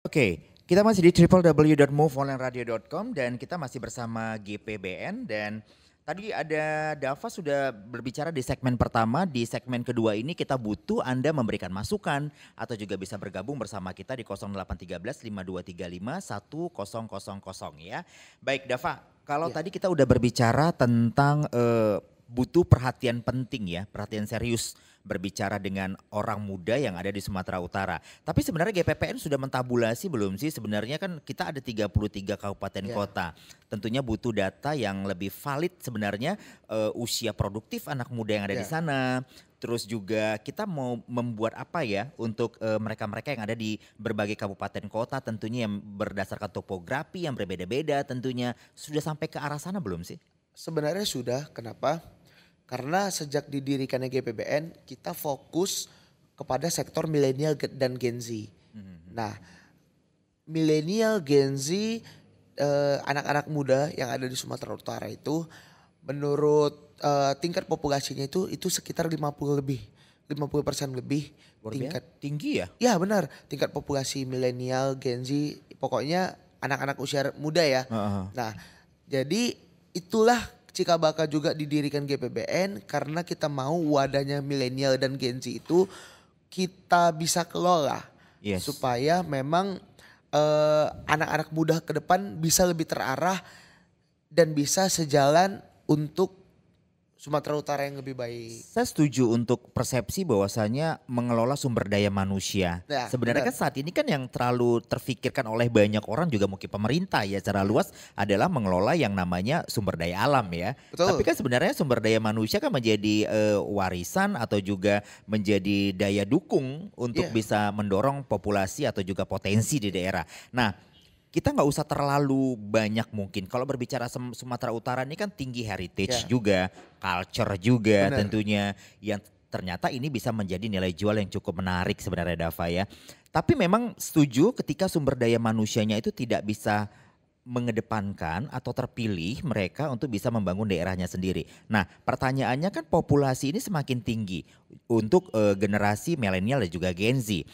Oke, kita masih di www.moveonlineradio.com dan kita masih bersama GPBN dan tadi ada Dava sudah berbicara di segmen pertama, di segmen kedua ini kita butuh Anda memberikan masukan atau juga bisa bergabung bersama kita di 0813 5235 1000 ya. Baik Dava, kalau Ya. tadi kita udah berbicara tentang butuh perhatian penting ya, perhatian serius berbicara dengan orang muda yang ada di Sumatera Utara. Tapi sebenarnya GPPN sudah mentabulasi belum sih? Sebenarnya kan kita ada 33 kabupaten Ya. kota. Tentunya butuh data yang lebih valid sebenarnya usia produktif anak muda yang ada di Ya. sana. Terus juga kita mau membuat apa ya untuk mereka-mereka yang ada di berbagai kabupaten kota tentunya yang berdasarkan topografi yang berbeda-beda tentunya. Sudah sampai ke arah sana belum sih? Sebenarnya sudah, kenapa? Karena sejak didirikannya GPBN, kita fokus kepada sektor milenial dan Gen Z. Nah, milenial, Gen Z, anak-anak muda yang ada di Sumatera Utara itu, menurut tingkat populasinya itu sekitar 50% lebih Luar tingkat. biasa tinggi ya? Ya benar, tingkat populasi milenial, Gen Z, pokoknya anak-anak usia muda ya. Heeh. Nah, jadi itulah Cikabaka juga didirikan GPBN karena kita mau wadahnya milenial dan Gen Z itu kita bisa kelola. Yes. Supaya memang anak-anak muda ke depan bisa lebih terarah dan bisa sejalan untuk Sumatera Utara yang lebih baik. Saya setuju untuk persepsi bahwasanya mengelola sumber daya manusia. Ya, Sebenarnya benar. kan saat ini kan yang terlalu terfikirkan oleh banyak orang juga mungkin pemerintah ya secara luas adalah mengelola yang namanya sumber daya alam ya. Tapi Betul. kan sebenarnya sumber daya manusia kan menjadi warisan atau juga menjadi daya dukung untuk Iya. bisa mendorong populasi atau juga potensi di daerah. Nah, kita nggak usah terlalu banyak mungkin. Kalau berbicara Sumatera Utara ini kan tinggi heritage Ya. juga, culture juga Benar. tentunya. Yang ternyata ini bisa menjadi nilai jual yang cukup menarik sebenarnya Dava ya. Tapi memang setuju ketika sumber daya manusianya itu tidak bisa mengedepankan atau terpilih mereka untuk bisa membangun daerahnya sendiri. Nah pertanyaannya kan populasi ini semakin tinggi untuk generasi milenial dan juga Gen Z.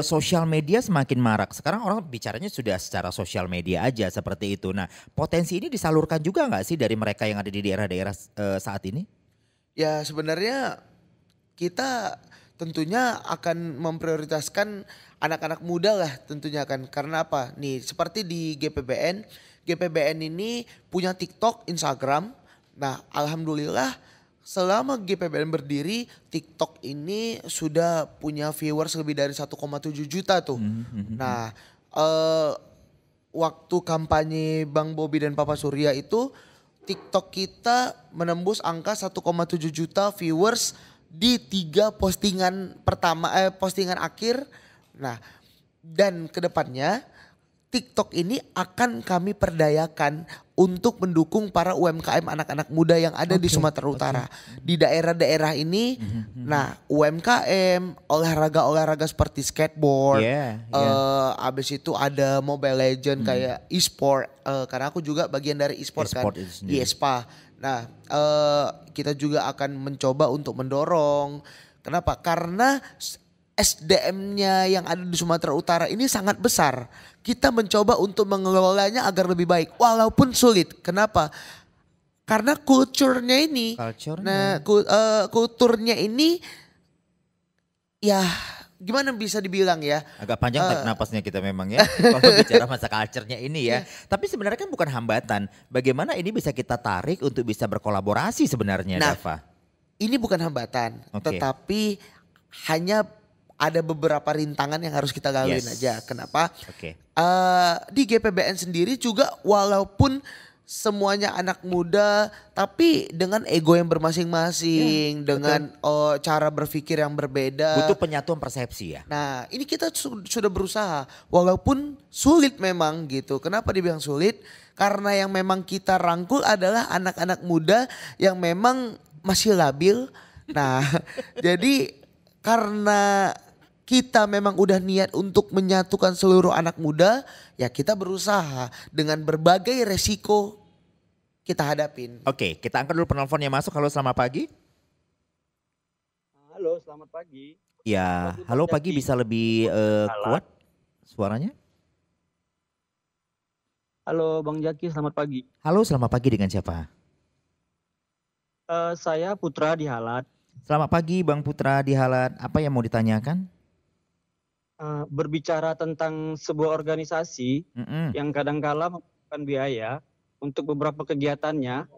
Sosial media semakin marak. Sekarang orang bicaranya sudah secara sosial media aja seperti itu. Nah, potensi ini disalurkan juga nggak sih dari mereka yang ada di daerah-daerah saat ini? Ya sebenarnya kita tentunya akan memprioritaskan anak-anak muda lah tentunya kan. Karena apa? Nih seperti di GPBN, GPBN ini punya TikTok, Instagram. Nah alhamdulillah selama GPBN berdiri TikTok ini sudah punya viewers lebih dari 1,7 juta tuh. Nah waktu kampanye Bang Bobi dan Papa Surya itu TikTok kita menembus angka 1,7 juta viewers di 3 postingan pertama postingan akhir. Nah, dan kedepannya TikTok ini akan kami perdayakan untuk mendukung para UMKM anak-anak muda yang ada di Oke, Sumatera Utara. Di daerah-daerah ini, nah UMKM, olahraga-olahraga seperti skateboard, Yeah. abis itu ada Mobile Legend kayak e-sport, karena aku juga bagian dari e-sport kan, E-sport itu sendiri. IESPA. Nah kita juga akan mencoba untuk mendorong, kenapa? Karena SDM-nya yang ada di Sumatera Utara ini sangat besar. Kita mencoba untuk mengelolanya agar lebih baik walaupun sulit. Kenapa? Karena kulturnya ini. Culture-nya. Nah, kulturnya ini ya gimana bisa dibilang ya? Agak panjang tarik napasnya kita memang ya. Kalau bicara masa culture-nya ini ya. Tapi sebenarnya kan bukan hambatan. Bagaimana ini bisa kita tarik untuk bisa berkolaborasi sebenarnya Nah, Dava? ini bukan hambatan, Oke. tetapi hanya ada beberapa rintangan yang harus kita laluin Yes. aja. Kenapa? Oke. Di GPBN sendiri juga walaupun semuanya anak muda, tapi dengan ego yang bermasing-masing, dengan cara berpikir yang berbeda. Butuh penyatuan persepsi ya. Nah, ini kita sudah berusaha, walaupun sulit memang gitu. Kenapa dibilang sulit? Karena yang memang kita rangkul adalah anak-anak muda yang memang masih labil. Nah, jadi karena kita memang udah niat untuk menyatukan seluruh anak muda, ya kita berusaha dengan berbagai resiko kita hadapin. Oke, kita angkat dulu penelpon yang masuk. Halo, selamat pagi. Halo, selamat pagi. Ya, Waduh, halo Bang pagi, Jaki. bisa lebih Salah. kuat suaranya? Halo Bang Jaki, selamat pagi. Halo, selamat pagi dengan siapa? Saya Putra di Halat. Selamat pagi Bang Putra di Halat. Apa yang mau ditanyakan? Berbicara tentang sebuah organisasi Mm-mm. yang kadangkala membutuhkan biaya untuk beberapa kegiatannya,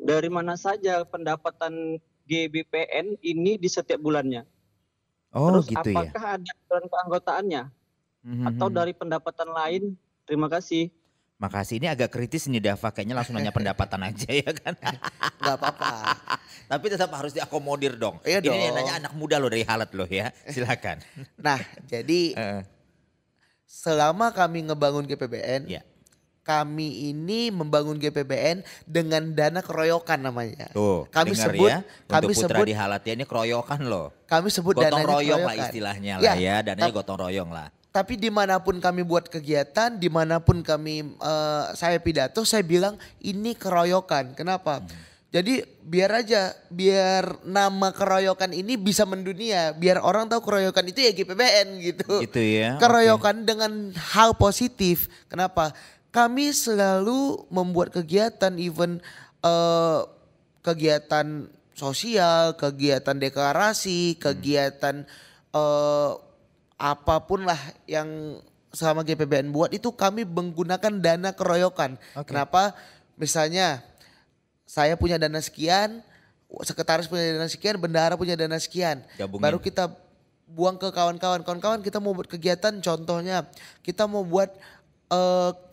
dari mana saja pendapatan GBPN ini di setiap bulannya? Oh Terus gitu ya. apakah ada aturan keanggotaannya atau Mhm. dari pendapatan lain? Terima kasih. Makasih, ini agak kritis nih Dava, kayaknya langsung nanya pendapatan aja ya kan. Nggak apa-apa. Tapi tetap harus diakomodir dong. Iya Ini yang dong. nanya anak muda loh dari Halat loh ya, silakan. Nah, jadi Heeh. selama kami ngebangun GPBN, Ya, kami ini membangun GPBN dengan dana keroyokan namanya. tuh Kami dengar sebut, ya. kami Untuk Putra sebut, di Halat ya, ini keroyokan loh. kami sebut Gotong dananya royong lah keroyokan. istilahnya Ya, lah ya, dananya tap- gotong royong lah. Tapi dimanapun kami buat kegiatan, dimanapun kami saya pidato, saya bilang ini keroyokan. Kenapa? Jadi biar aja, biar nama keroyokan ini bisa mendunia, biar orang tahu keroyokan itu ya GPBN gitu. Gitu ya. Keroyokan dengan hal positif. Kenapa? Kami selalu membuat kegiatan, even kegiatan sosial, kegiatan deklarasi, kegiatan apapun lah yang selama GPBN buat itu kami menggunakan dana keroyokan. Oke. Kenapa? Misalnya saya punya dana sekian, sekretaris punya dana sekian, bendahara punya dana sekian. Gabungin. Baru kita buang ke kawan-kawan. Kawan-kawan kita mau buat kegiatan, contohnya kita mau buat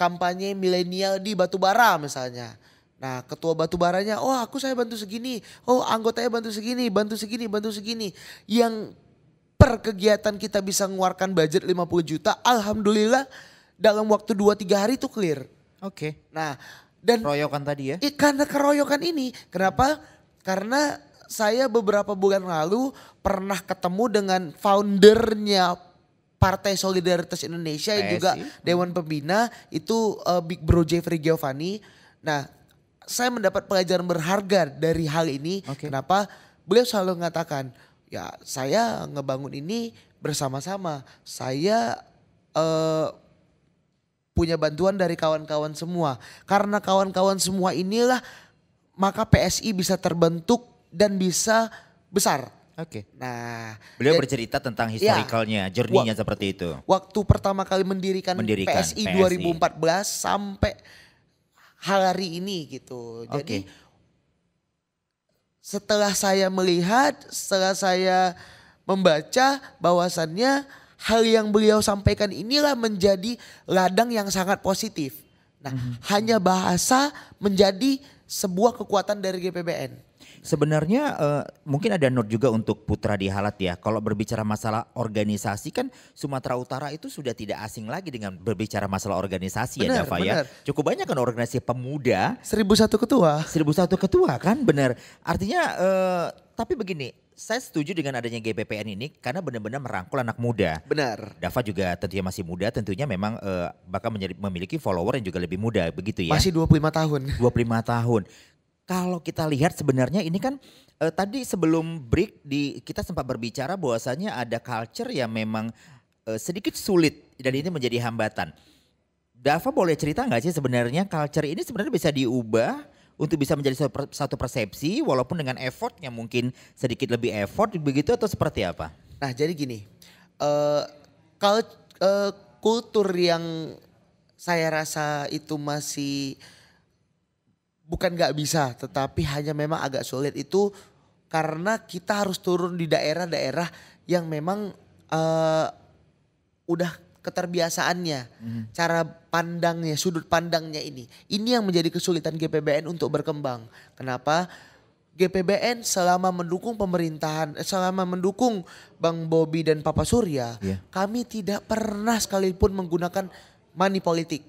kampanye milenial di Batubara misalnya. Nah ketua Batubaranya, oh saya bantu segini, oh anggotanya bantu segini, bantu segini, bantu segini. Yang per kegiatan kita bisa mengeluarkan budget 50 juta, alhamdulillah dalam waktu 2-3 hari itu clear. Oke. Nah dan Keroyokan tadi ya. karena keroyokan ini, kenapa? Karena saya beberapa bulan lalu pernah ketemu dengan foundernya Partai Solidaritas Indonesia yang juga PSI. Dewan Pembina itu Big Bro Jeffrey Giovanni. Nah saya mendapat pelajaran berharga dari hal ini. Oke. Kenapa? Beliau selalu mengatakan, ya saya ngebangun ini bersama-sama. Saya punya bantuan dari kawan-kawan semua. Karena kawan-kawan semua inilah maka PSI bisa terbentuk dan bisa besar. Oke. Nah, Beliau jadi bercerita tentang historicalnya, journey-nya seperti itu. waktu pertama kali mendirikan Mendirikan PSI PSI. 2014 sampai hari ini gitu. Jadi Oke. setelah saya melihat, setelah saya membaca bahwasannya hal yang beliau sampaikan inilah menjadi ladang yang sangat positif. Nah, hanya bahasa menjadi sebuah kekuatan dari GPBN. Sebenarnya mungkin ada note juga untuk Putra di Halat ya. Kalau berbicara masalah organisasi kan Sumatera Utara itu sudah tidak asing lagi dengan berbicara masalah organisasi ya Benar, Dava benar. ya. Cukup banyak kan organisasi pemuda, 1001 ketua. 1001 ketua kan benar. Artinya tapi begini, saya setuju dengan adanya GPPN ini karena benar-benar merangkul anak muda. Benar. Dava juga tentunya masih muda, tentunya memang bakal memiliki follower yang juga lebih muda begitu ya. Masih 25 tahun. 25 tahun. Kalau kita lihat sebenarnya ini kan tadi sebelum break kita sempat berbicara bahwasanya ada culture yang memang sedikit sulit dan ini menjadi hambatan. Dava boleh cerita nggak sih sebenarnya culture ini sebenarnya bisa diubah untuk bisa menjadi satu persepsi walaupun dengan effortnya mungkin sedikit lebih effort begitu atau seperti apa? Nah jadi gini, kalau kultur yang saya rasa itu masih bukan gak bisa tetapi hanya memang agak sulit itu karena kita harus turun di daerah-daerah yang memang udah keterbiasaannya, cara pandangnya, sudut pandangnya ini. Ini yang menjadi kesulitan GPBN untuk berkembang. Kenapa? GPBN selama mendukung pemerintahan, selama mendukung Bang Bobi dan Papa Surya, kami tidak pernah sekalipun menggunakan money politik.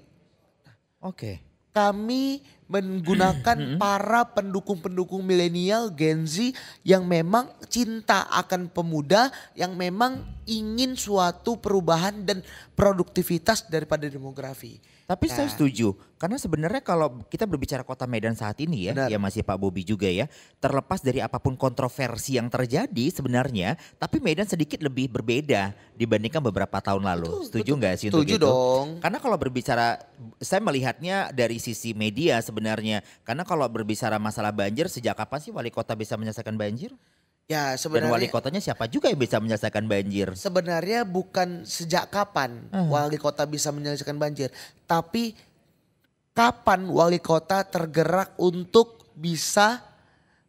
Oke. Kami menggunakan para pendukung-pendukung milenial Gen Z yang memang cinta akan pemuda, yang memang ingin suatu perubahan dan produktivitas daripada demografi. Tapi saya setuju, karena sebenarnya kalau kita berbicara Kota Medan saat ini ya, Benar. ya masih Pak Bobi juga ya, terlepas dari apapun kontroversi yang terjadi sebenarnya, tapi Medan sedikit lebih berbeda dibandingkan beberapa tahun lalu. Setuju nggak sih untuk Setuju itu? dong. Karena kalau berbicara, saya melihatnya dari sisi media sebenarnya. Karena kalau berbicara masalah banjir, sejak kapan sih wali kota bisa menyelesaikan banjir? Ya Dan wali sebenarnya kotanya siapa juga yang bisa menyelesaikan banjir? sebenarnya bukan sejak kapan wali kota bisa menyelesaikan banjir, tapi kapan wali kota tergerak untuk bisa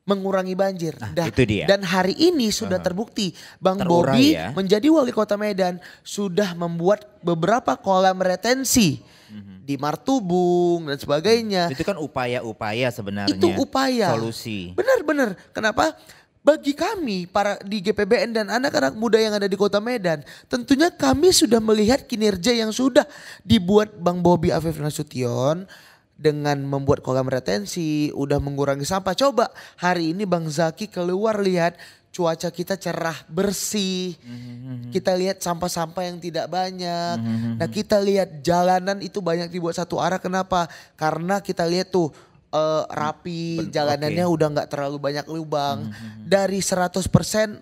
mengurangi banjir. itu dia. Dan hari ini sudah terbukti Bang Terurai Bobi ya. menjadi wali kota Medan sudah membuat beberapa kolam retensi di Martubung dan sebagainya. Itu kan upaya-upaya sebenarnya. Itu upaya. Solusi. Benar-benar. Kenapa? Bagi kami para di GPBN dan anak-anak muda yang ada di Kota Medan, tentunya kami sudah melihat kinerja yang sudah dibuat Bang Bobi Afif Nasution dengan membuat kolam retensi, udah mengurangi sampah. Coba hari ini Bang Zaki keluar lihat cuaca kita cerah, bersih. Kita lihat sampah-sampah yang tidak banyak. Nah, kita lihat jalanan itu banyak dibuat satu arah. Kenapa? Karena kita lihat tuh rapi, jalanannya udah nggak terlalu banyak lubang. Dari 100%, 85%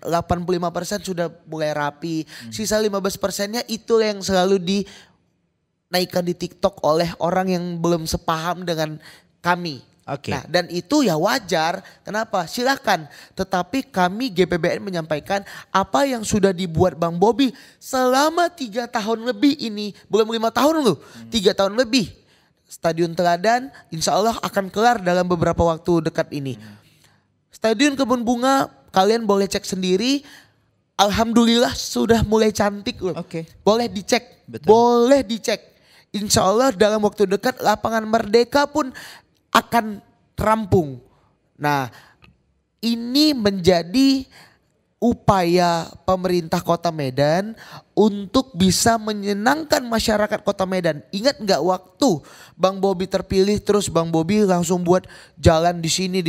sudah mulai rapi. Sisa 15%-nya itu yang selalu dinaikkan di TikTok oleh orang yang belum sepaham dengan kami. Oke. Nah, dan itu ya wajar. Kenapa? Silakan. Tetapi kami GPBN menyampaikan apa yang sudah dibuat Bang Bobi selama 3 tahun lebih ini. Belum 5 tahun loh, 3 tahun lebih. Stadion Teladan insya Allah akan kelar dalam beberapa waktu dekat ini. Stadion Kebun Bunga kalian boleh cek sendiri. Alhamdulillah sudah mulai cantik loh. Oke. Boleh dicek. Betul. Boleh dicek. Insya Allah dalam waktu dekat lapangan Merdeka pun akan rampung. Nah, ini menjadi upaya pemerintah Kota Medan untuk bisa menyenangkan masyarakat Kota Medan. Ingat nggak waktu Bang Bobi terpilih terus Bang Bobi langsung buat jalan di sini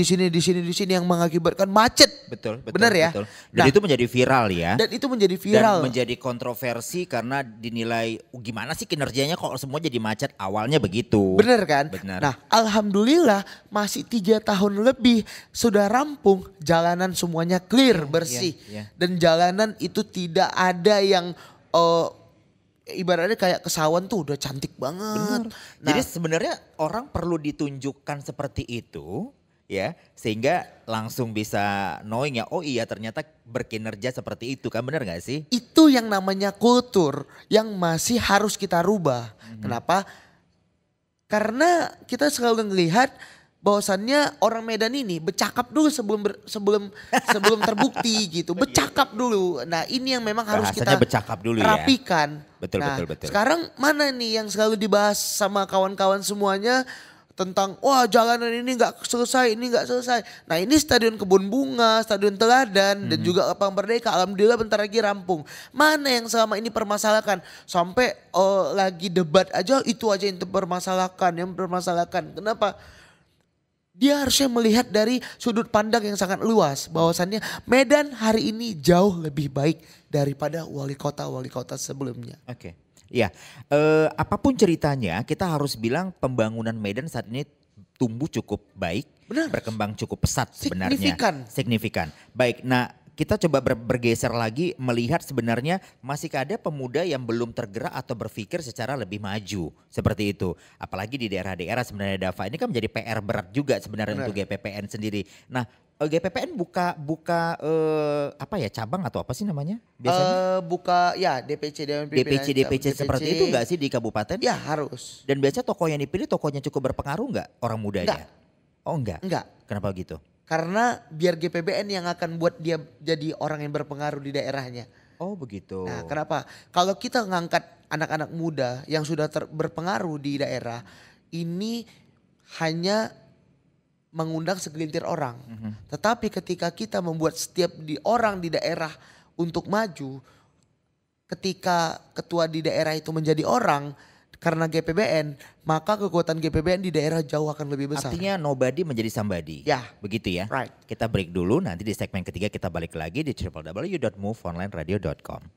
yang mengakibatkan macet. Betul. Benar ya? Betul. Dan Nah, itu menjadi viral ya. dan itu menjadi viral. Dan menjadi kontroversi karena dinilai gimana sih kinerjanya kok semua jadi macet, awalnya begitu. Bener kan? Benar. Nah, alhamdulillah masih 3 tahun lebih sudah rampung, jalanan semuanya clear, bersih. iya. Dan jalanan itu tidak ada yang ibaratnya kayak kesawan tuh udah cantik banget. Nah, Jadi sebenarnya orang perlu ditunjukkan seperti itu ya, sehingga langsung bisa knowing ya, oh iya ternyata berkinerja seperti itu kan, benar gak sih? itu yang namanya kultur yang masih harus kita rubah. Kenapa? Karena kita selalu melihat bahwasannya orang Medan ini bercakap dulu sebelum terbukti gitu. Bercakap dulu. Nah, ini yang memang harus Bahasanya kita bercakap dulu ya. rapikan. Betul, Nah, betul. sekarang mana nih yang selalu dibahas sama kawan-kawan semuanya tentang wah jalanan ini nggak selesai. Nah, ini Stadion Kebun Bunga, Stadion Teladan dan juga Lapangan Merdeka. Alhamdulillah bentar lagi rampung. Mana yang selama ini permasalahkan? Sampai lagi debat aja itu aja yang permasalahkan. Kenapa? Dia harusnya melihat dari sudut pandang yang sangat luas. Bahwasannya Medan hari ini jauh lebih baik daripada wali kota sebelumnya. Oke. Ya, apapun ceritanya kita harus bilang pembangunan Medan saat ini tumbuh cukup baik, Benar. berkembang cukup pesat sebenarnya. Signifikan. Baik, nah kita coba bergeser lagi melihat sebenarnya masih ada pemuda yang belum tergerak atau berpikir secara lebih maju seperti itu. Apalagi di daerah-daerah sebenarnya Dava, ini kan menjadi PR berat juga sebenarnya untuk GPPN sendiri. Nah, GPPN buka apa ya, cabang atau apa sih namanya biasanya? Buka ya DPC Dewan Pimpinan DPC seperti itu enggak sih di kabupaten? Ya harus. Dan biasanya tokoh yang dipilih tokohnya cukup berpengaruh enggak orang mudanya? Enggak. Oh enggak? Enggak. Kenapa gitu? Karena biar GPBN yang akan buat dia jadi orang yang berpengaruh di daerahnya. Oh begitu. Nah, kenapa? Kalau kita ngangkat anak-anak muda yang sudah berpengaruh di daerah, ini hanya mengundang segelintir orang. Tetapi ketika kita membuat setiap orang di daerah untuk maju, ketika ketua di daerah itu menjadi orang karena GPBN, maka kekuatan GPBN di daerah jauh akan lebih besar. Artinya nobody menjadi somebody. Ya. Begitu ya. Right. Kita break dulu, nanti di segmen ketiga kita balik lagi di www.moveonlineradio.com.